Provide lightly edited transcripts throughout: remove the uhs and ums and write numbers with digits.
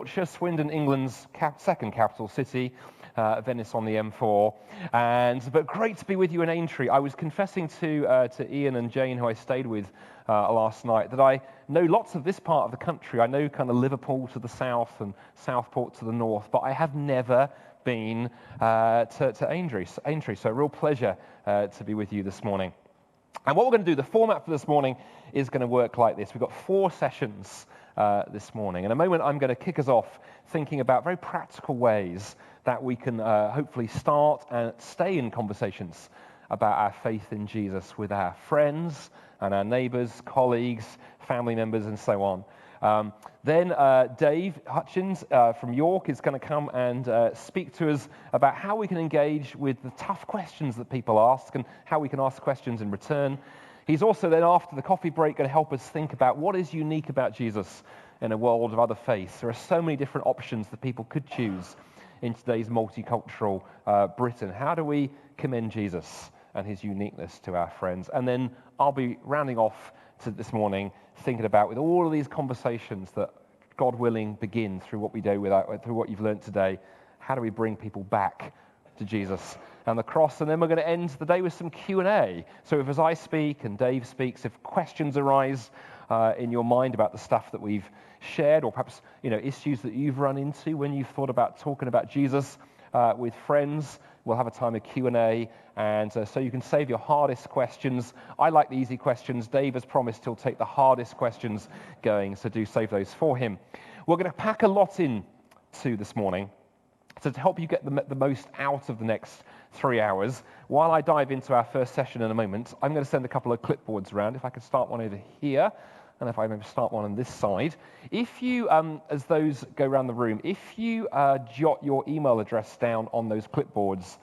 Yorkshire, Swindon, England's second capital city, Venice on the M4. But great to be with you in Aintree. I was confessing to Ian and Jane, who I stayed with last night, that I know lots of this part of the country. I know kind of Liverpool to the south and Southport to the north, but I have never been to Aintree. So a real pleasure to be with you this morning. And what we're going to do, the format for this morning is going to work like this. We've got 4 sessions this morning. In a moment, I'm going to kick us off thinking about very practical ways that we can hopefully start and stay in conversations about our faith in Jesus with our friends and our neighbours, colleagues, family members, and so on. Then Dave Hutchins from York is going to come and speak to us about how we can engage with the tough questions that people ask and how we can ask questions in return. He's also then, after the coffee break, going to help us think about what is unique about Jesus in a world of other faiths. There are so many different options that people could choose in today's multicultural Britain. How do we commend Jesus and his uniqueness to our friends? And then I'll be rounding off this morning thinking about, with all of these conversations that, God willing, begin through what we do, through what you've learned today, how do we bring people back to Jesus and the cross? And then we're going to end the day with some Q&A. So if, as I speak and Dave speaks, if questions arise in your mind about the stuff that we've shared, or perhaps issues that you've run into when you've thought about talking about Jesus with friends, we'll have a time of Q&A, and so you can save your hardest questions. I like the easy questions. Dave has promised he'll take the hardest questions going, so do save those for him. We're going to pack a lot in to this morning, so to help you get the most out of the next 3 hours, while I dive into our first session in a moment, I'm going to send a couple of clipboards around. If I could start one over here, and if I maybe start one on this side. If you, as those go around the room, if you jot your email address down on those clipboards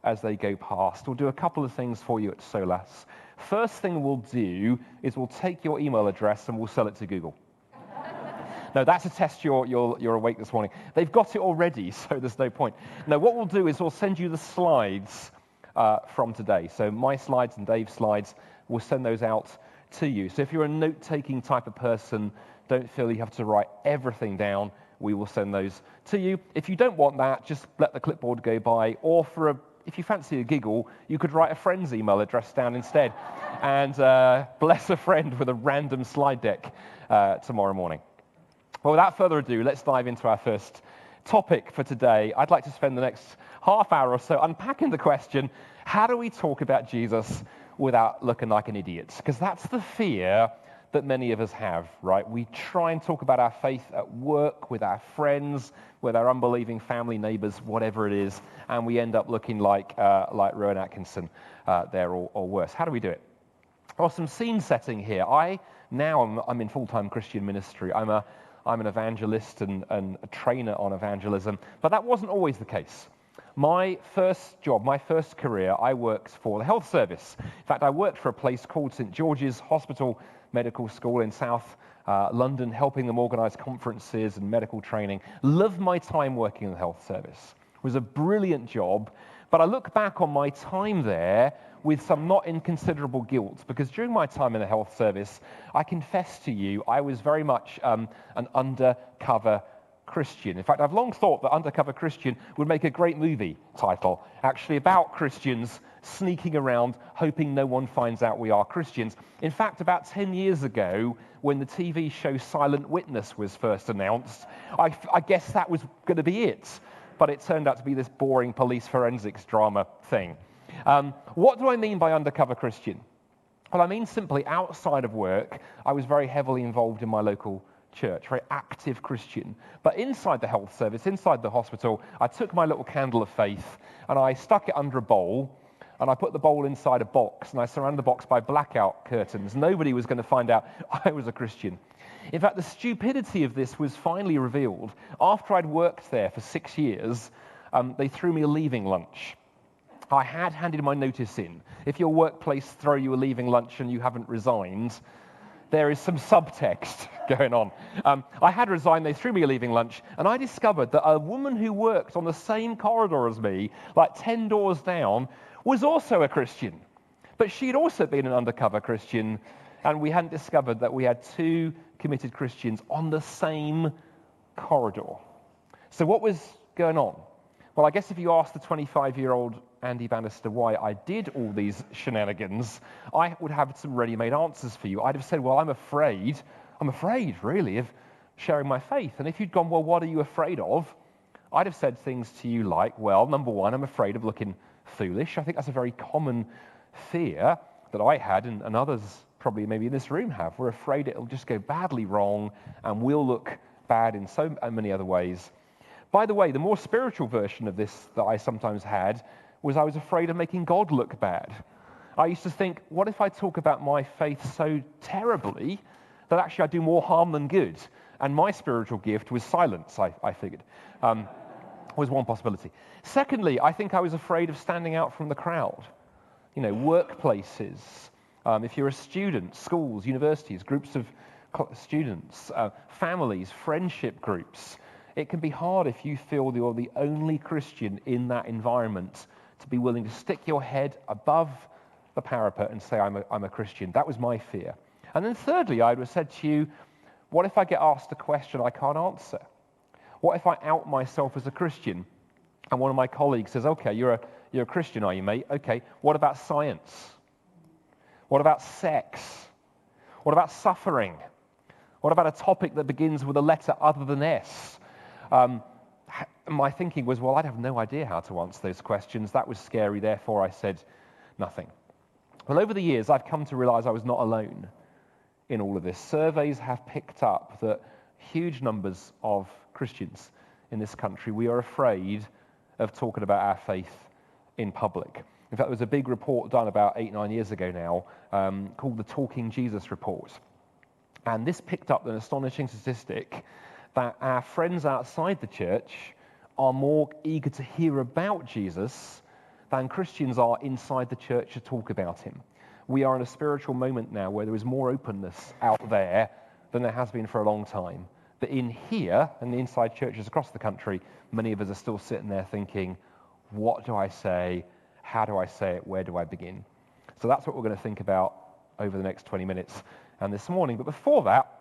as they go past, we'll do a couple of things for you at Solas. First thing we'll do is we'll take your email address and we'll sell it to Google. No, that's a test you're awake this morning. They've got it already, so there's no point. No, what we'll do is we'll send you the slides from today. So my slides and Dave's slides, we'll send those out to you. So if you're a note-taking type of person, don't feel you have to write everything down. We will send those to you. If you don't want that, just let the clipboard go by. Or if you fancy a giggle, you could write a friend's email address down instead and bless a friend with a random slide deck tomorrow morning. Well, without further ado, let's dive into our first topic for today. I'd like to spend the next half hour or so unpacking the question, how do we talk about Jesus without looking like an idiot? Because that's the fear that many of us have, right? We try and talk about our faith at work, with our friends, with our unbelieving family, neighbors, whatever it is, and we end up looking like Rowan Atkinson there or worse. How do we do it? Well, some scene setting here. I'm in full-time Christian ministry. I'm an evangelist and a trainer on evangelism, but that wasn't always the case. My first job, my first career, I worked for the health service. In fact, I worked for a place called St. George's Hospital Medical School in South London, helping them organize conferences and medical training. Loved my time working in the health service. It was a brilliant job, but I look back on my time there with some not inconsiderable guilt, because during my time in the health service, I confess to you, I was very much an undercover Christian. In fact, I've long thought that Undercover Christian would make a great movie title, actually about Christians sneaking around, hoping no one finds out we are Christians. In fact, about 10 years ago, when the TV show Silent Witness was first announced, I guess that was going to be it. But it turned out to be this boring police forensics drama thing. What do I mean by Undercover Christian? Well, I mean simply, outside of work, I was very heavily involved in my local church, very active Christian. But inside the health service, inside the hospital, I took my little candle of faith and I stuck it under a bowl, and I put the bowl inside a box, and I surrounded the box by blackout curtains. Nobody was going to find out I was a Christian. In fact, the stupidity of this was finally revealed. After I'd worked there for 6 years, they threw me a leaving lunch. I had handed my notice in. If your workplace throw you a leaving lunch and you haven't resigned, there is some subtext going on. I had resigned, they threw me a leaving lunch, and I discovered that a woman who worked on the same corridor as me, like 10 doors down, was also a Christian. But she'd also been an undercover Christian, and we hadn't discovered that we had 2 committed Christians on the same corridor. So what was going on? Well, I guess if you asked the 25-year-old Andy Bannister why I did all these shenanigans, I would have some ready-made answers for you. I'd have said, well, I'm afraid, really, of sharing my faith. And if you'd gone, well, what are you afraid of? I'd have said things to you like, well, number one, I'm afraid of looking foolish. I think that's a very common fear that I had and others probably maybe in this room have. We're afraid it'll just go badly wrong and we'll look bad in so many other ways. By the way, the more spiritual version of this that I sometimes had was I was afraid of making God look bad. I used to think, what if I talk about my faith so terribly that actually I do more harm than good? And my spiritual gift was silence, I figured, was one possibility. Secondly, I think I was afraid of standing out from the crowd. Workplaces, if you're a student, schools, universities, groups of students, families, friendship groups. It can be hard if you feel you're the only Christian in that environment to be willing to stick your head above the parapet and say, I'm a Christian. That was my fear. And then thirdly, I would have said to you, what if I get asked a question I can't answer? What if I out myself as a Christian and one of my colleagues says, okay, you're a Christian, are you, mate? Okay, what about science? What about sex? What about suffering? What about a topic that begins with a letter other than S? My thinking was, well, I'd have no idea how to answer those questions. That was scary, therefore I said nothing. Well, over the years, I've come to realize I was not alone in all of this. Surveys have picked up that huge numbers of Christians in this country, we are afraid of talking about our faith in public. In fact, there was a big report done about 8-9 years ago now called the Talking Jesus Report. And this picked up an astonishing statistic that our friends outside the church are more eager to hear about Jesus than Christians are inside the church to talk about him. We are in a spiritual moment now where there is more openness out there than there has been for a long time. But in here, and the inside churches across the country, many of us are still sitting there thinking, what do I say? How do I say it? Where do I begin? So that's what we're going to think about over the next 20 minutes and this morning. But before that,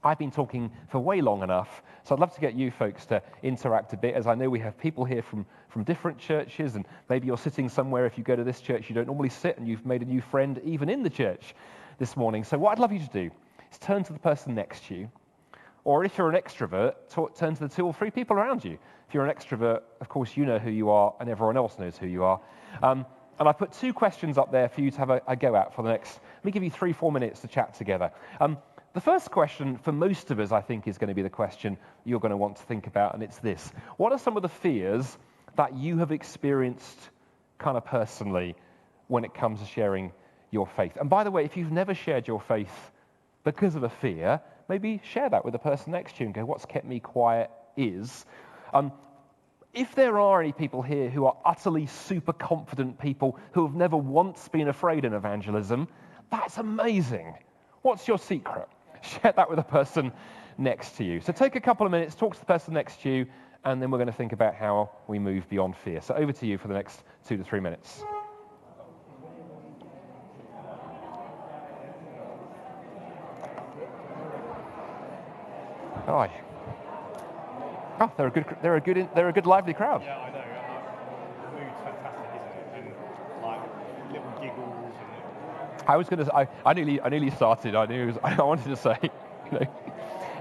I've been talking for way long enough, so I'd love to get you folks to interact a bit, as I know we have people here from different churches, and maybe you're sitting somewhere, if you go to this church, you don't normally sit, and you've made a new friend even in the church this morning. So what I'd love you to do is turn to the person next to you, or if you're an extrovert, turn to the 2 or 3 people around you. If you're an extrovert, of course, you know who you are, and everyone else knows who you are. And I put 2 questions up there for you to have a go at for the next, let me give you 3-4 minutes to chat together. The first question for most of us, I think, is going to be the question you're going to want to think about, and it's this. What are some of the fears that you have experienced kind of personally when it comes to sharing your faith? And by the way, if you've never shared your faith because of a fear, maybe share that with the person next to you and go, what's kept me quiet is. If there are any people here who are utterly super confident people who have never once been afraid in evangelism, that's amazing. What's your secret? Share that with the person next to you. So take a couple of minutes, talk to the person next to you, and then we're going to think about how we move beyond fear. So over to you for the next 2 to 3 minutes. Hi. Oh, they're a good lively crowd. Yeah, I know. The mood's fantastic, isn't it? And like little giggles. I was going to. I nearly started. I wanted to say,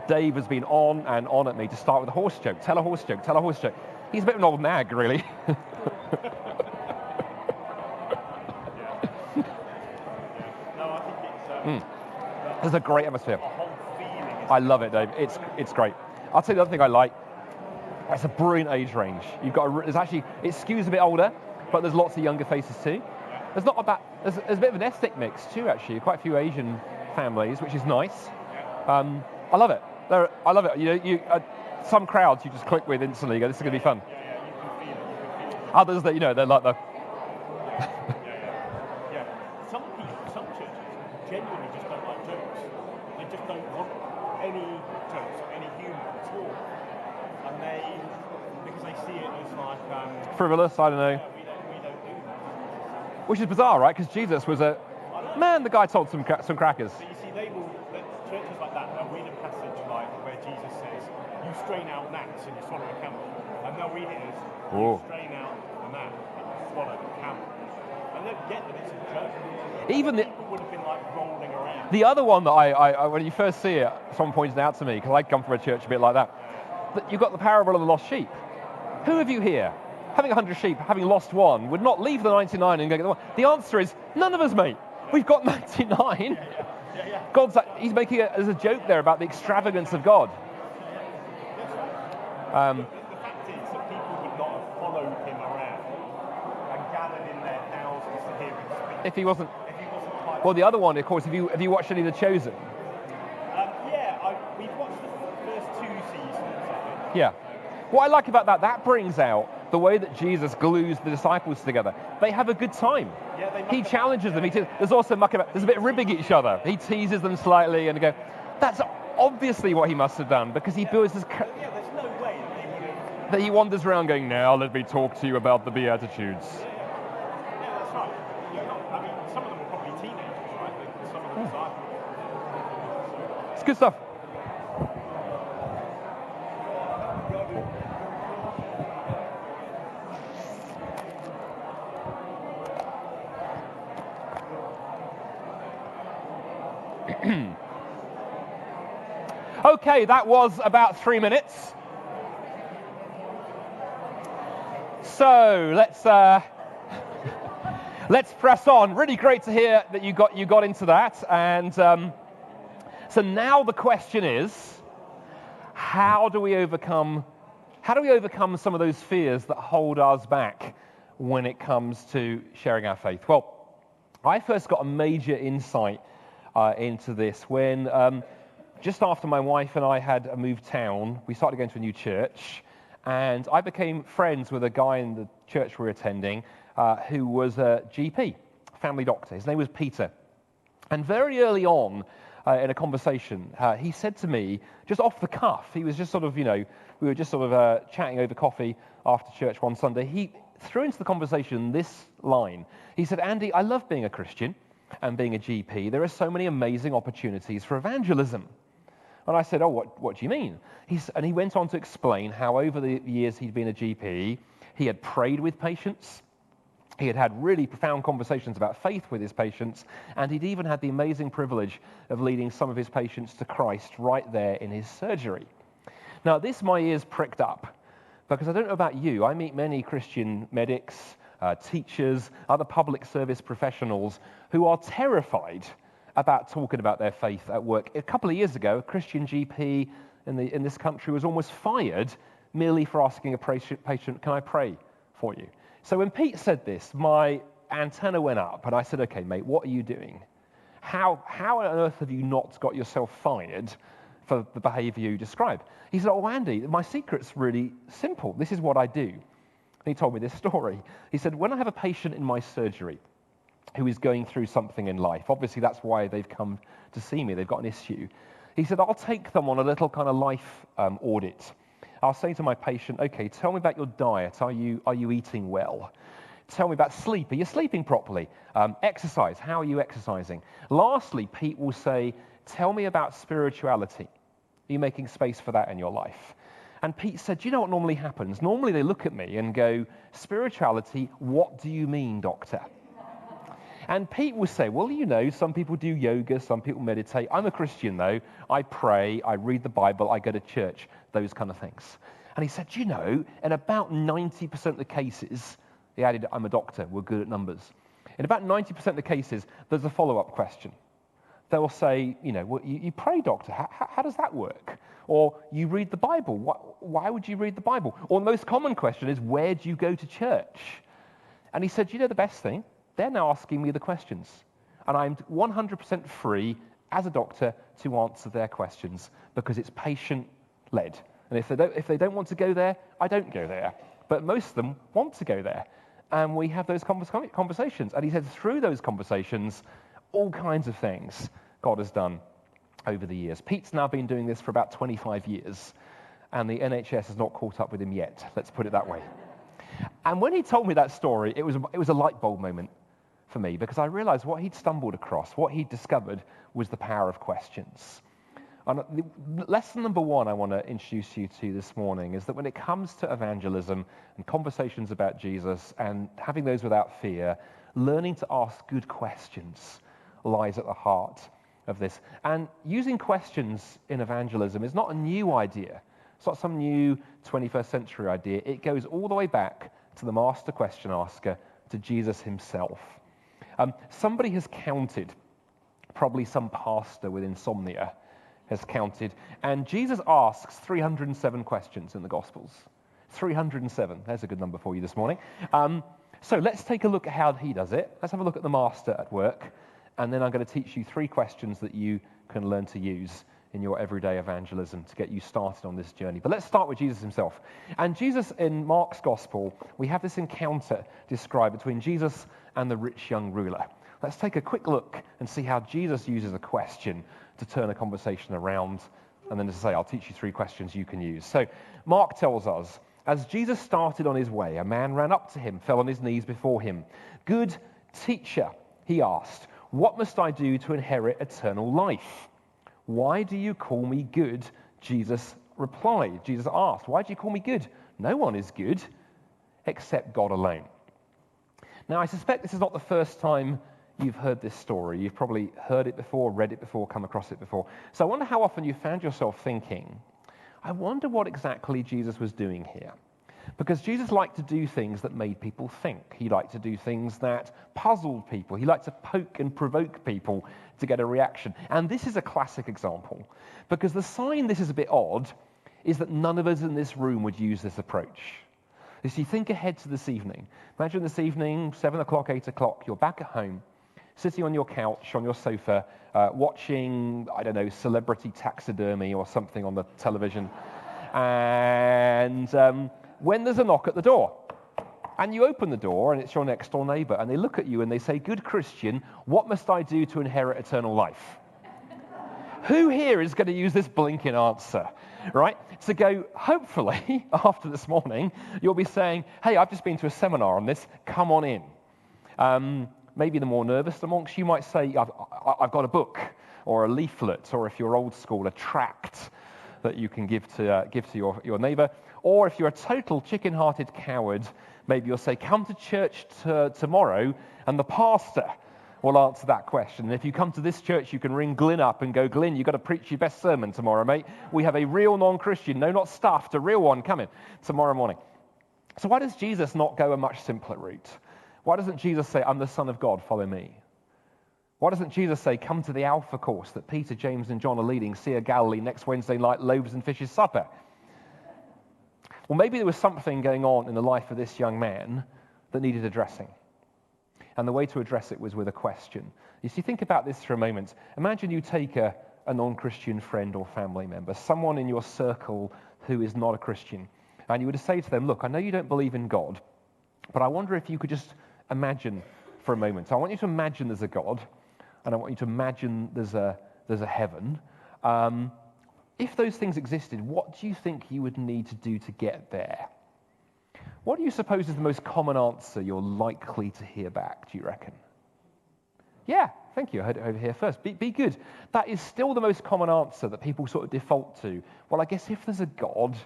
Dave has been on and on at me to start with a horse joke. Tell a horse joke. Tell a horse joke. He's a bit of an old nag, really. No, I think it's. There's a great atmosphere. A whole feeling. I love it, Dave. It's great. I'll tell you the other thing I like. It's a brilliant age range. You've got it skews a bit older, but there's lots of younger faces too. There's a bit of an ethnic mix too, actually. Quite a few Asian families, which is nice. I love it. I love it. Some crowds you just click with instantly. You go, this is going to be fun. Yeah, you can feel it. Others that they're like the. Yeah. Some churches genuinely just don't like jokes. They just don't want any jokes or any humour at all. And because they see it as like frivolous, I don't know. we don't do that. Which is bizarre, right? Because Jesus was a man. The guy told some crackers. But you see, churches like that will read a passage like where Jesus says, "You strain out gnats and you swallow a camel. And they'll read it as Oh. you strain out a gnat and you swallow a camel. And they'll get that it's a joke. Even the, People would have been like rolling around. the other one that I when you first see it, someone pointed out to me, because I come from a church a bit like that you've got the parable of the lost sheep. Who of you here, having 100 sheep, having lost one, would not leave the 99 and go get the one? The answer is, none of us, mate. We've got 99. God's like, he's making it as a joke there about the extravagance of God. The fact is that people would not have followed him around and gathered in their thousands to hear him speak. If he wasn't, Quite well, the other one, of course, have you watched any of The Chosen? we've watched the first 2 seasons, I think. Yeah. What I like about that brings out the way that Jesus glues the disciples together. They have a good time. Yeah, they He muck challenges them. There's also mucking about. There's a bit of ribbing each other. He teases them slightly and go, that's obviously what he must have done, because he builds this. Yeah, there's no way that they would have. That he wanders around going, now let me talk to you about the Beatitudes. Yeah, that's right. I mean, some of them were probably teenagers, right? Some of them disciples. It's good stuff. Okay, that was about 3 minutes. So let's press on. Really great to hear that you got into that. And so now the question is, how do we overcome some of those fears that hold us back when it comes to sharing our faith? Well, I first got a major insight into this when just after my wife and I had moved town, we started going to a new church, and I became friends with a guy in the church we were attending who was a GP, family doctor. His name was Peter. And very early on in a conversation, he said to me, just off the cuff, he was just sort of, we were just sort of chatting over coffee after church one Sunday. He threw into the conversation this line. He said, Andy, I love being a Christian and being a GP. There are so many amazing opportunities for evangelism. And I said, oh, what do you mean? And he went on to explain how over the years he'd been a GP, he had prayed with patients, he had had really profound conversations about faith with his patients, and he'd even had the amazing privilege of leading some of his patients to Christ right there in his surgery. Now, this my ears pricked up, because I don't know about you, I meet many Christian medics, teachers, other public service professionals who are terrified about talking about their faith at work. A couple of years ago, a Christian GP in this country was almost fired merely for asking a patient, can I pray for you? So when Pete said this, my antenna went up, and I said, okay, mate, what are you doing? How on earth have you not got yourself fired for the behavior you describe? He said, oh, Andy, my secret's really simple. This is what I do. And he told me this story. He said, when I have a patient in my surgery who is going through something in life, obviously that's why they've come to see me, they've got an issue. He said, I'll take them on a little kind of life audit. I'll say to my patient, okay, tell me about your diet. Are you eating well? Tell me about sleep. Are you sleeping properly? Exercise. How are you exercising? Lastly, Pete will say, tell me about spirituality. Are you making space for that in your life? And Pete said, do you know what normally happens? Normally they look at me and go, spirituality, what do you mean, doctor? And Pete will say, well, some people do yoga, some people meditate. I'm a Christian, though. I pray, I read the Bible, I go to church, those kind of things. And he said, in about 90% of the cases, he added, I'm a doctor, we're good at numbers. In about 90% of the cases, there's a follow-up question. They'll say, well, you pray, doctor, how does that work? Or you read the Bible, why would you read the Bible? Or the most common question is, where do you go to church? And he said, the best thing? They're now asking me the questions, and I'm 100% free as a doctor to answer their questions because it's patient-led. And if they don't want to go there, I don't go there. But most of them want to go there, and we have those conversations. And he said through those conversations, all kinds of things God has done over the years. Pete's now been doing this for about 25 years, and the NHS has not caught up with him yet. Let's put it that way. And when he told me that story, it was a light bulb moment for me, because I realized what he'd stumbled across, what he'd discovered, was the power of questions. And lesson number one I want to introduce you to this morning is that when it comes to evangelism and conversations about Jesus and having those without fear, learning to ask good questions lies at the heart of this. And using questions in evangelism is not a new idea. It's not some new 21st century idea. It goes all the way back to the master question asker, to Jesus himself. Somebody has counted, probably some pastor with insomnia has counted, and Jesus asks 307 questions in the Gospels. 307. There's a good number for you this morning. So let's take a look at how he does it. Let's have a look at the master at work, and then I'm going to teach you 3 questions that you can learn to use in your everyday evangelism to get you started on this journey. But let's start with Jesus himself. And Jesus, in Mark's Gospel, we have this encounter described between Jesus and the rich young ruler. Let's take a quick look and see how Jesus uses a question to turn a conversation around. And then, as I say, I'll teach you 3 questions you can use. So Mark tells us, as Jesus started on his way, a man ran up to him, fell on his knees before him. "Good teacher," he asked, "what must I do to inherit eternal life?" "Why do you call me good?" Jesus replied. Jesus asked, "Why do you call me good? No one is good except God alone." Now, I suspect this is not the first time you've heard this story. You've probably heard it before, read it before, come across it before. So I wonder how often you found yourself thinking, I wonder what exactly Jesus was doing here. Because Jesus liked to do things that made people think. He liked to do things that puzzled people. He liked to poke and provoke people to get a reaction. And this is a classic example. Because the sign this is a bit odd is that none of us in this room would use this approach. As you think ahead to this evening, imagine this evening, 7 o'clock, 8 o'clock, you're back at home, sitting on your couch, on your sofa, watching, I don't know, celebrity taxidermy or something on the television. And when there's a knock at the door, and you open the door, and it's your next door neighbor, and they look at you and they say, "Good Christian, what must I do to inherit eternal life?" Who here is going to use this blinking answer, right? To go, hopefully, after this morning, you'll be saying, "Hey, I've just been to a seminar on this, come on in." Maybe the more nervous amongst you might say, I've got a book, or a leaflet, or if you're old school, a tract that you can give to your neighbor. Or if you're a total chicken-hearted coward, maybe you'll say, "Come to church tomorrow, and the pastor will answer that question. And if you come to this church, you can ring Glyn up and go, 'Glyn, you've got to preach your best sermon tomorrow, mate. We have a real non-Christian, no, not stuffed, a real one coming tomorrow morning.'" So why does Jesus not go a much simpler route? Why doesn't Jesus say, "I'm the Son of God, follow me"? Why doesn't Jesus say, "Come to the Alpha course that Peter, James, and John are leading, Sea of Galilee, next Wednesday night, loaves and fishes supper"? Well, maybe there was something going on in the life of this young man that needed addressing. And the way to address it was with a question. You see, think about this for a moment. Imagine you take a non-Christian friend or family member, someone in your circle who is not a Christian, and you were to say to them, "Look, I know you don't believe in God, but I wonder if you could just imagine for a moment. I want you to imagine there's a God, and I want you to imagine there's a heaven. If those things existed, what do you think you would need to do to get there?" What do you suppose is the most common answer you're likely to hear back, do you reckon? Yeah, thank you. I heard it over here first. Be good. That is still the most common answer that people sort of default to. Well, I guess if there's a God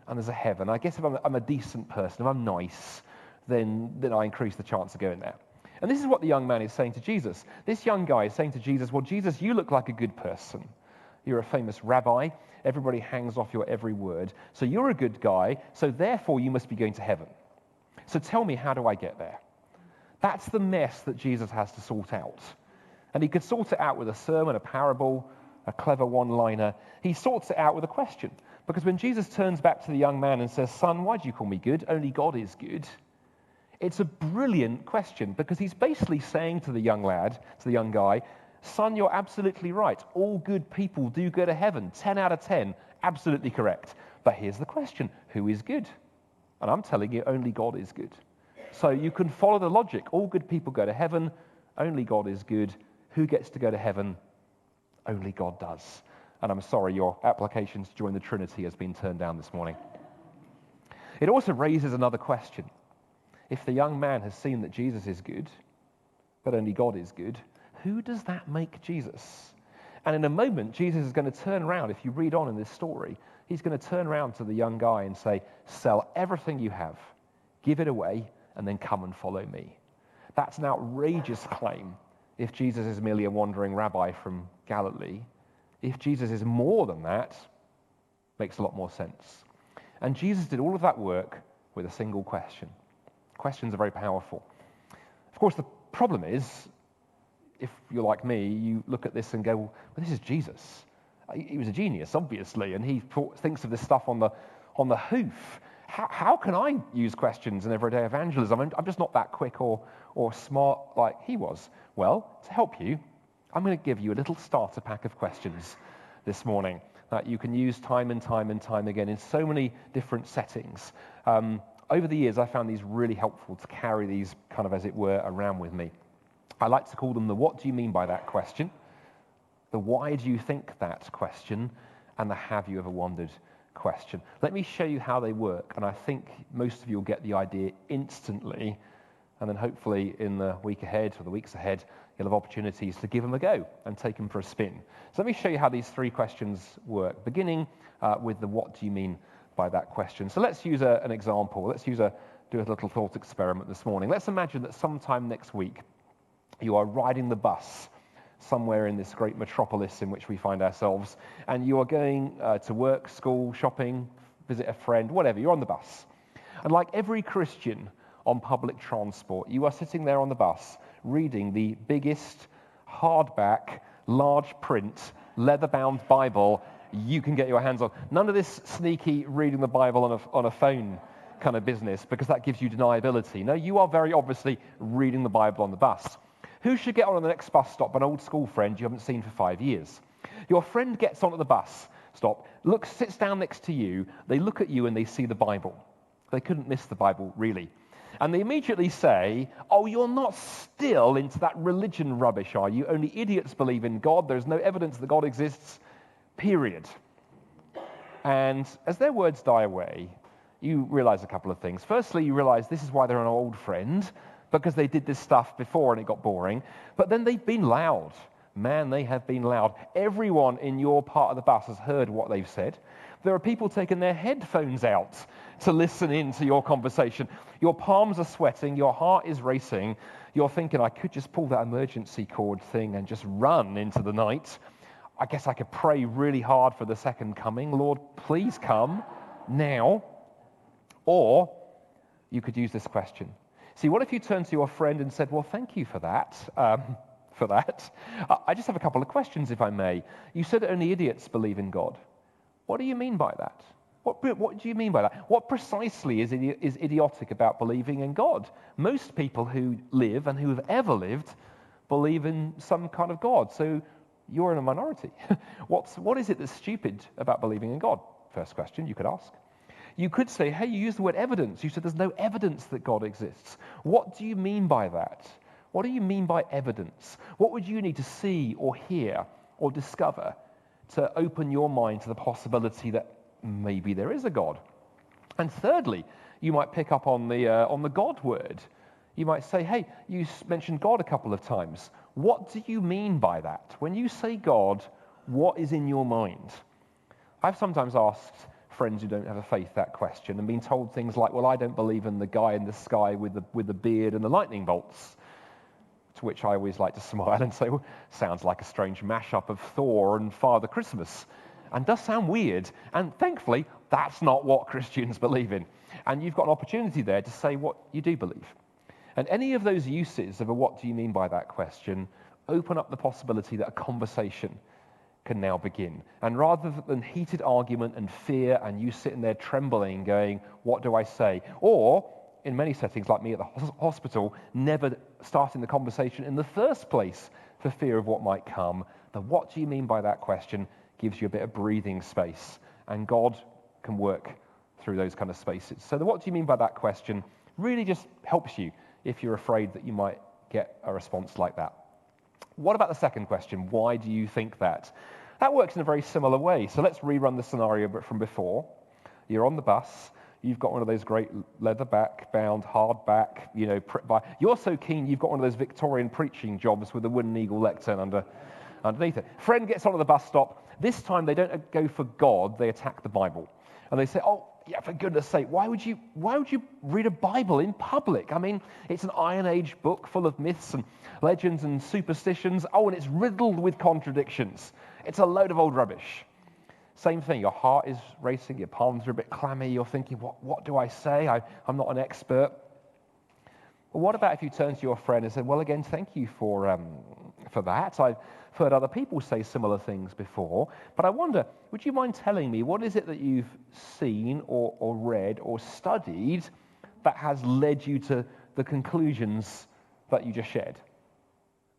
and there's a heaven, I guess if I'm a decent person, if I'm nice, then I increase the chance of going there. And this is what the young man is saying to Jesus. This young guy is saying to Jesus, "Well, Jesus, you look like a good person. You're a famous rabbi. Everybody hangs off your every word. So you're a good guy, so therefore you must be going to heaven. So tell me, how do I get there?" That's the mess that Jesus has to sort out. And he could sort it out with a sermon, a parable, a clever one-liner. He sorts it out with a question. Because when Jesus turns back to the young man and says, "Son, why do you call me good? Only God is good." It's a brilliant question, because he's basically saying to the young lad, to the young guy, "Son, you're absolutely right. All good people do go to heaven. 10 out of 10, absolutely correct. But here's the question, who is good?" And I'm telling you, only God is good. So you can follow the logic. All good people go to heaven. Only God is good. Who gets to go to heaven? Only God does. And I'm sorry, your application to join the Trinity has been turned down this morning. It also raises another question. If the young man has seen that Jesus is good, but only God is good, who does that make Jesus? And in a moment, Jesus is going to turn around. If you read on in this story, he's going to turn around to the young guy and say, sell everything you have, give it away, and then come and follow me. That's an outrageous claim if Jesus is merely a wandering rabbi from Galilee. If Jesus is more than that, makes a lot more sense. And Jesus did all of that work with a single question. Questions are very powerful. Of course, the problem is, if you're like me, you look at this and go, well, this is Jesus. He was a genius, obviously, and he thinks of this stuff on the hoof. How can I use questions in everyday evangelism? I'm just not that quick or smart like he was. Well, to help you, I'm going to give you a little starter pack of questions this morning that you can use time and time and time again in so many different settings. Over the years, I found these really helpful to carry these kind of, as it were, around with me. I like to call them the what do you mean by that question, the why do you think that question, and the have you ever wondered question. Let me show you how they work, and I think most of you will get the idea instantly, and then hopefully in the week ahead or the weeks ahead, you'll have opportunities to give them a go and take them for a spin. So let me show you how these three questions work, beginning with the what do you mean by that question. So let's use an example. Let's do a little thought experiment this morning. Let's imagine that sometime next week you are riding the bus somewhere in this great metropolis in which we find ourselves, and you are going to work, school, shopping, visit a friend, whatever. You're on the bus. And like every Christian on public transport, you are sitting there on the bus reading the biggest, hardback, large print, leather-bound Bible you can get your hands on. None of this sneaky reading the Bible on a phone kind of business, because that gives you deniability. No, you are very obviously reading the Bible on the bus. Who should get on the next bus stop? An old school friend you haven't seen for 5 years. Your friend gets onto the bus stop, sits down next to you, they look at you and they see the Bible. They couldn't miss the Bible, really. And they immediately say, oh, you're not still into that religion rubbish, are you? Only idiots believe in God. There's no evidence that God exists, period. And as their words die away, you realize a couple of things. Firstly, you realize this is why they're an old friend, because they did this stuff before and it got boring. But then they've been loud. Man, they have been loud. Everyone in your part of the bus has heard what they've said. There are people taking their headphones out to listen in to your conversation. Your palms are sweating. Your heart is racing. You're thinking, I could just pull that emergency cord thing and just run into the night. I guess I could pray really hard for the second coming. Lord, please come now. Or you could use this question. See, what if you turned to your friend and said, well, thank you for that. I just have a couple of questions, if I may. You said that only idiots believe in God. What do you mean by that? What do you mean by that? What precisely is idiotic about believing in God? Most people who live and who have ever lived believe in some kind of God. So you're in a minority. What is it that's stupid about believing in God? First question you could ask. You could say, hey, you used the word evidence. You said there's no evidence that God exists. What do you mean by that? What do you mean by evidence? What would you need to see or hear or discover to open your mind to the possibility that maybe there is a God? And thirdly, you might pick up on the God word. You might say, hey, you mentioned God a couple of times. What do you mean by that? When you say God, what is in your mind? I've sometimes asked friends who don't have a faith that question and been told things like, well, I don't believe in the guy in the sky with the beard and the lightning bolts. To which I always like to smile and say, well, sounds like a strange mashup of Thor and Father Christmas, and does sound weird. And thankfully, that's not what Christians believe in. And you've got an opportunity there to say what you do believe. And any of those uses of a what do you mean by that question open up the possibility that a conversation can now begin. And rather than heated argument and fear and you sitting there trembling going, what do I say? Or, in many settings like me at the hospital, never starting the conversation in the first place for fear of what might come, the what do you mean by that question gives you a bit of breathing space. And God can work through those kind of spaces. So the what do you mean by that question really just helps you if you're afraid that you might get a response like that. What about the second question? Why do you think that? That works in a very similar way. So let's rerun the scenario from before. You're on the bus. You've got one of those great leatherback-bound, hardback, you're so keen you've got one of those Victorian preaching jobs with a wooden eagle lectern underneath it. Friend gets onto the bus stop. This time they don't go for God, they attack the Bible. And they say, oh, yeah, for goodness sake, why would you read a Bible in public? I mean, it's an Iron Age book full of myths and legends and superstitions. Oh, and it's riddled with contradictions. It's a load of old rubbish. Same thing, your heart is racing, your palms are a bit clammy, you're thinking, what do I say? I'm not an expert. But what about if you turn to your friend and said, well, again, thank you for that. I've heard other people say similar things before, but I wonder, would you mind telling me what is it that you've seen or read or studied that has led you to the conclusions that you just shared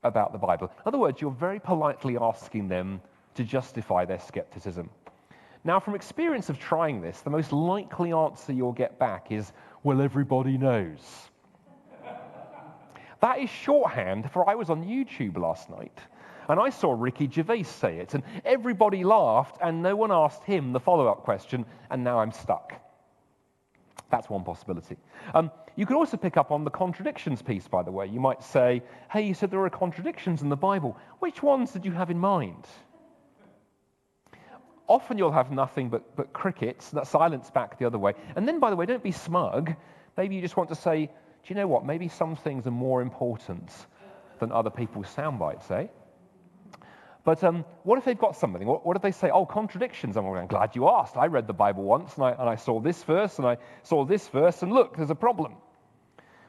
about the Bible? In other words, you're very politely asking them to justify their skepticism. Now, from experience of trying this, the most likely answer you'll get back is, well, everybody knows. That is shorthand for I was on YouTube last night, and I saw Ricky Gervais say it, and everybody laughed, and no one asked him the follow-up question, and now I'm stuck. That's one possibility. You could also pick up on the contradictions piece, by the way. You might say, hey, you said there were contradictions in the Bible. Which ones did you have in mind? Often you'll have nothing but crickets, that silence back the other way. And then, by the way, don't be smug. Maybe you just want to say, do you know what? Maybe some things are more important than other people's sound bites, eh? But what if they've got something? What if they say, oh, contradictions? I'm glad you asked. I read the Bible once, and I saw this verse, and I saw this verse, and look, there's a problem.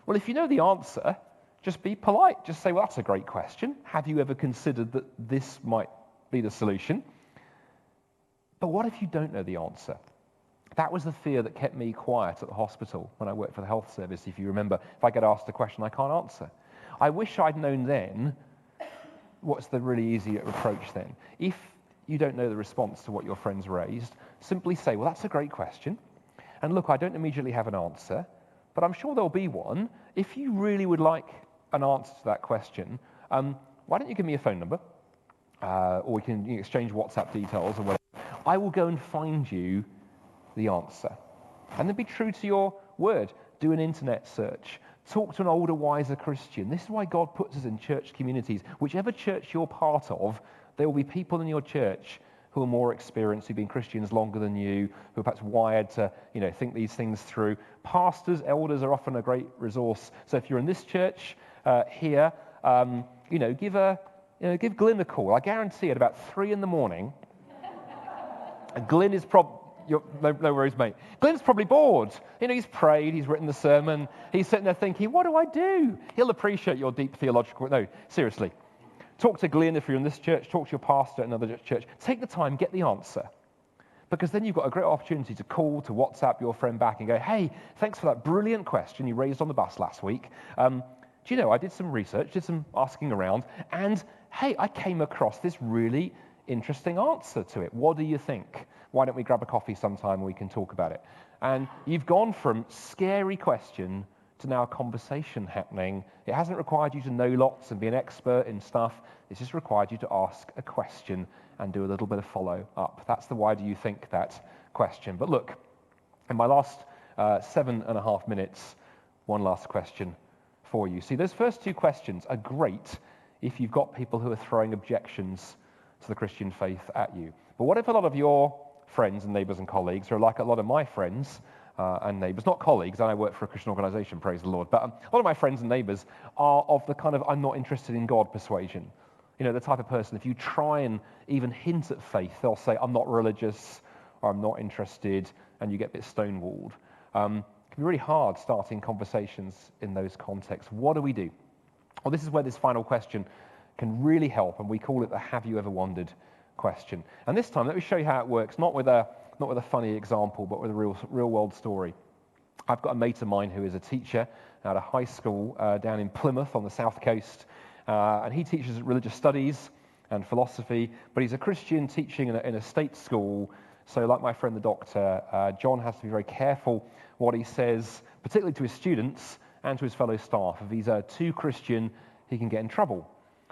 Well, if you know the answer, just be polite. Just say, well, that's a great question. Have you ever considered that this might be the solution? But what if you don't know the answer? That was the fear that kept me quiet at the hospital when I worked for the health service, if you remember. If I get asked a question I can't answer. I wish I'd known then what's the really easy approach then. If you don't know the response to what your friend's raised, simply say, well, that's a great question. And look, I don't immediately have an answer, but I'm sure there'll be one. If you really would like an answer to that question, why don't you give me a phone number? Or we can exchange WhatsApp details or whatever. I will go and find you the answer. And then be true to your word. Do an internet search. Talk to an older, wiser Christian. This is why God puts us in church communities. Whichever church you're part of, there will be people in your church who are more experienced, who've been Christians longer than you, who are perhaps wired to, think these things through. Pastors, elders are often a great resource. So if you're in this church here, give Glyn a call. I guarantee at about 3 a.m, Glyn is no worries, mate. Glyn's probably bored. He's prayed, he's written the sermon, he's sitting there thinking, what do I do? He'll appreciate your deep theological... No, seriously. Talk to Glyn if you're in this church, talk to your pastor at another church. Take the time, get the answer. Because then you've got a great opportunity to call, to WhatsApp your friend back and go, hey, thanks for that brilliant question you raised on the bus last week. Do you know, I did some research, did some asking around, and hey, I came across this really interesting answer to it. What do you think? Why don't we grab a coffee sometime and we can talk about it? And you've gone from scary question to now a conversation happening. It hasn't required you to know lots and be an expert in stuff. It's just required you to ask a question and do a little bit of follow-up. That's the why do you think that question. But look, in my last 7.5 minutes, one last question for you. See, those first two questions are great if you've got people who are throwing objections to the Christian faith at you. But what if a lot of your friends and neighbors and colleagues are like a lot of my friends and neighbors, not colleagues, I work for a Christian organization, praise the Lord, but a lot of my friends and neighbors are of the kind of I'm not interested in God persuasion. The type of person, if you try and even hint at faith, they'll say, I'm not religious, or I'm not interested, and you get a bit stonewalled. It can be really hard starting conversations in those contexts. What do we do? Well, this is where this final question can really help, and we call it the have you ever wondered question. And this time, let me show you how it works, not with a funny example, but with a real world story. I've got a mate of mine who is a teacher at a high school down in Plymouth on the south coast, and he teaches religious studies and philosophy, but he's a Christian teaching in a state school. So like my friend the doctor, John has to be very careful what he says, particularly to his students and to his fellow staff. If he's too Christian, he can get in trouble.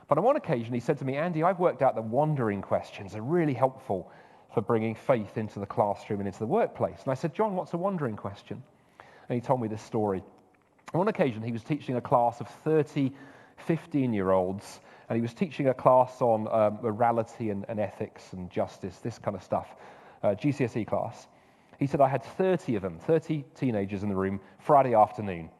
But on one occasion, he said to me, Andy, I've worked out that wandering questions are really helpful for bringing faith into the classroom and into the workplace. And I said, John, what's a wandering question? And he told me this story. On one occasion, he was teaching a class of 30 15-year-olds, and he was teaching a class on morality and ethics and justice, this kind of stuff, GCSE class. He said, I had 30 of them, 30 teenagers in the room, Friday afternoon.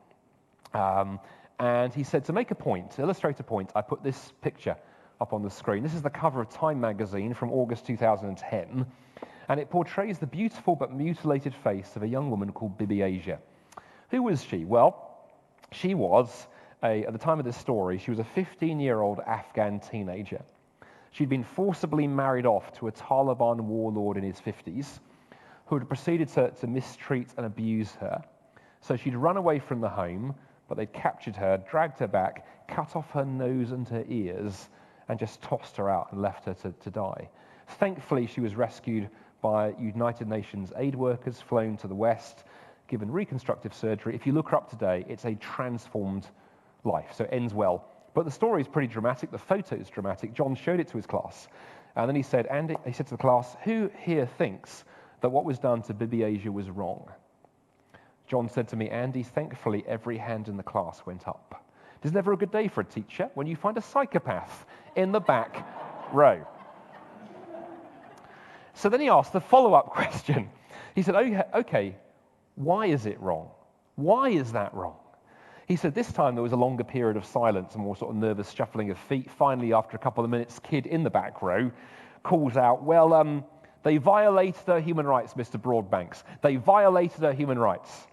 And he said, to make a point, to illustrate a point, I put this picture up on the screen. This is the cover of Time magazine from August 2010, and it portrays the beautiful but mutilated face of a young woman called Bibi Asia. Who was she? Well, she was, at the time of this story, she was a 15-year-old Afghan teenager. She'd been forcibly married off to a Taliban warlord in his 50s, who had proceeded to mistreat and abuse her. So she'd run away from the home, but they'd captured her, dragged her back, cut off her nose and her ears, and just tossed her out and left her to die. Thankfully, she was rescued by United Nations aid workers, flown to the West, given reconstructive surgery. If you look her up today, it's a transformed life, so it ends well. But the story is pretty dramatic, the photo is dramatic. John showed it to his class, and then he said, Andy, he said to the class, who here thinks that what was done to Bibi Asia was wrong? John said to me, Andy, thankfully every hand in the class went up. It is never a good day for a teacher when you find a psychopath in the back row. So then he asked the follow-up question. He said, okay, why is it wrong? Why is that wrong? He said this time there was a longer period of silence and more sort of nervous shuffling of feet. Finally, after a couple of minutes, kid in the back row calls out, well, they violated her human rights, Mr. Broadbanks. They violated her human rights.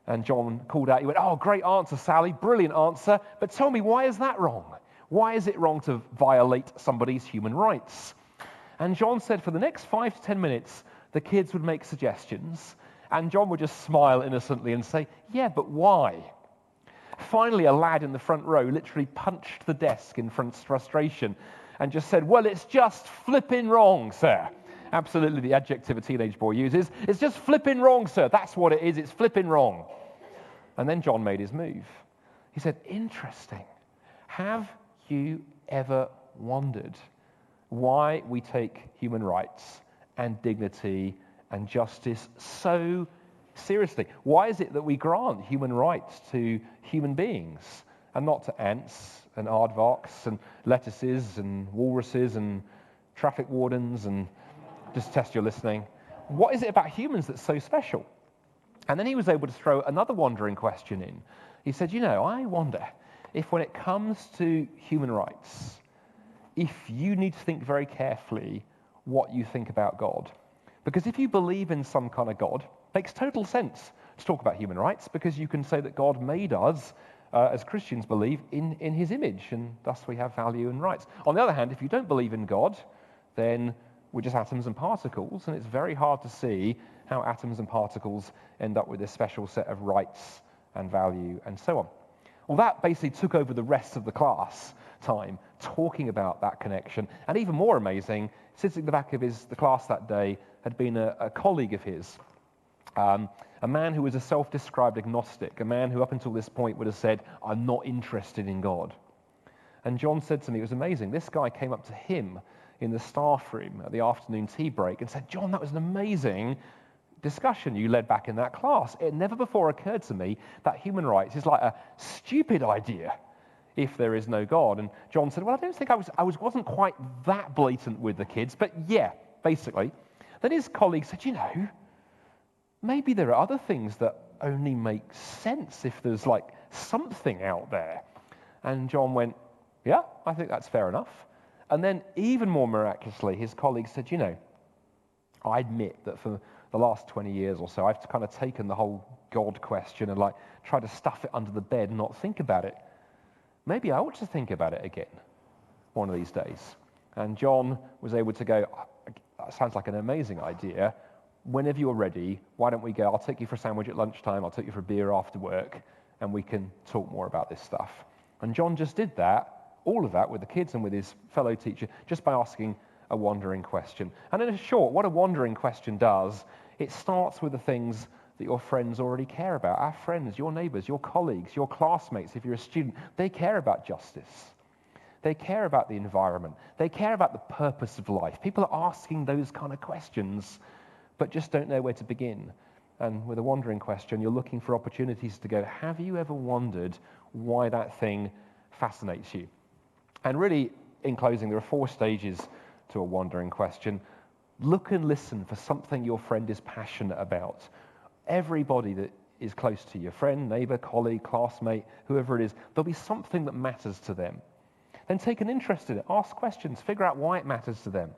And John called out, he went, oh, great answer, Sally, brilliant answer, but tell me, why is that wrong? Why is it wrong to violate somebody's human rights? And John said for the next 5 to 10 minutes, the kids would make suggestions, and John would just smile innocently and say, yeah, but why? Finally, a lad in the front row literally punched the desk in frustration and just said, well, it's just flipping wrong, sir. Absolutely the adjective a teenage boy uses. It's just flipping wrong, sir. That's what it is. It's flipping wrong. And then John made his move. He said, interesting. Have you ever wondered why we take human rights and dignity and justice so seriously? Why is it that we grant human rights to human beings and not to ants and aardvarks and lettuces and walruses and traffic wardens and just test your listening? What is it about humans that's so special? And then he was able to throw another wandering question in. He said, I wonder if when it comes to human rights, if you need to think very carefully what you think about God. Because if you believe in some kind of God, it makes total sense to talk about human rights, because you can say that God made us, as Christians believe, in his image, and thus we have value and rights. On the other hand, if you don't believe in God, then we're just atoms and particles, and it's very hard to see how atoms and particles end up with this special set of rights and value and so on. Well, that basically took over the rest of the class time, talking about that connection. And even more amazing, sitting at the back of the class that day had been a colleague of his, a man who was a self-described agnostic, a man who up until this point would have said, I'm not interested in God. And John said to me, it was amazing, this guy came up to him in the staff room at the afternoon tea break and said, John, that was an amazing discussion you led back in that class. It never before occurred to me that human rights is like a stupid idea if there is no God. And John said, well, I don't think I wasn't quite that blatant with the kids, but yeah, basically. Then his colleague said, maybe there are other things that only make sense if there's like something out there. And John went, yeah, I think that's fair enough. And then even more miraculously, his colleague said, I admit that for the last 20 years or so, I've kind of taken the whole God question and tried to stuff it under the bed and not think about it. Maybe I ought to think about it again one of these days. And John was able to go, that sounds like an amazing idea. Whenever you're ready, why don't we go? I'll take you for a sandwich at lunchtime. I'll take you for a beer after work, and we can talk more about this stuff. And John just did that, all of that with the kids and with his fellow teacher, just by asking a wandering question. And in short, what a wandering question does, it starts with the things that your friends already care about. Our friends, your neighbors, your colleagues, your classmates, if you're a student, they care about justice. They care about the environment. They care about the purpose of life. People are asking those kind of questions, but just don't know where to begin. And with a wandering question, you're looking for opportunities to go, have you ever wondered why that thing fascinates you? And really, in closing, there are 4 stages to a wandering question. Look and listen for something your friend is passionate about. Everybody that is close to you, friend, neighbor, colleague, classmate, whoever it is, there'll be something that matters to them. Then take an interest in it, ask questions, figure out why it matters to them,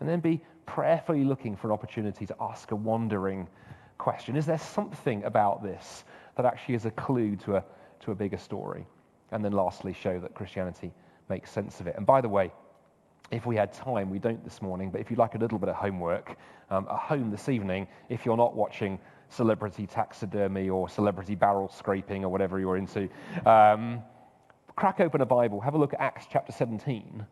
and then be prayerfully looking for an opportunity to ask a wandering question. Is there something about this that actually is a clue to a bigger story? And then lastly, show that Christianity makes sense of it. And by the way, if we had time, we don't this morning, but if you'd like a little bit of homework, at home this evening, if you're not watching celebrity taxidermy or celebrity barrel scraping or whatever you're into, crack open a Bible, have a look at Acts chapter 17,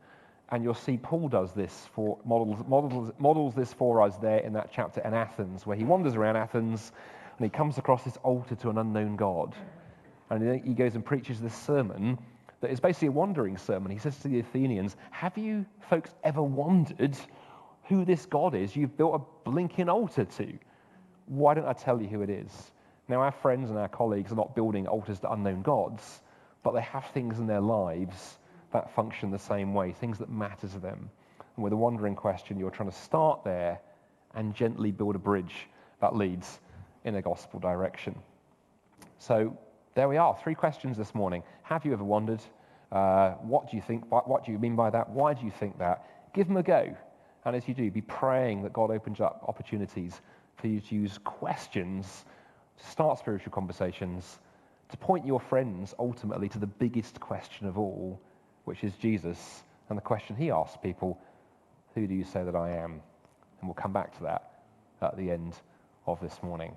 and you'll see Paul does this models this for us there in that chapter in Athens, where he wanders around Athens and he comes across this altar to an unknown God. And he goes and preaches this sermon that is basically a wandering sermon. He says to the Athenians, have you folks ever wondered who this God is you've built a blinking altar to? Why don't I tell you who it is? Now, our friends and our colleagues are not building altars to unknown gods, but they have things in their lives that function the same way, things that matter to them. And with a wandering question, you're trying to start there and gently build a bridge that leads in a gospel direction. So there we are, 3 questions this morning. Have you ever wondered? What do you think? What do you mean by that? Why do you think that? Give them a go. And as you do, be praying that God opens up opportunities for you to use questions to start spiritual conversations, to point your friends ultimately to the biggest question of all, which is Jesus, and the question he asks people, who do you say that I am? And we'll come back to that at the end of this morning.